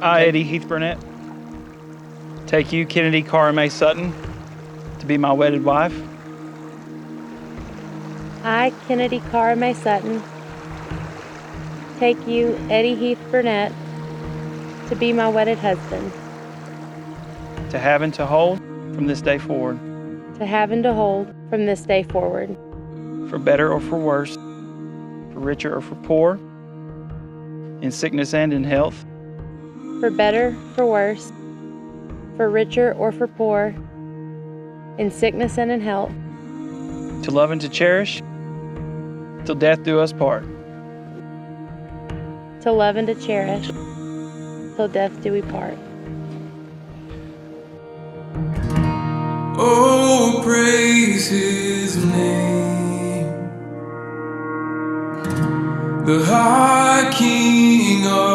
I, Eddie Heath Burnett, take you, Kennedi Cara May Sutton, to be my wedded wife. I, Kennedi Cara May Sutton, take you, Eddie Heath Burnett, to be my wedded husband. To have and to hold from this day forward. To have and to hold from this day forward. For better or for worse. For richer or for poor. In sickness and in health. For better, for worse. For richer or for poor. In sickness and in health. To love and to cherish. Till death do us part. To love and to cherish. Till death do we part. Oh, praise his name, the high King of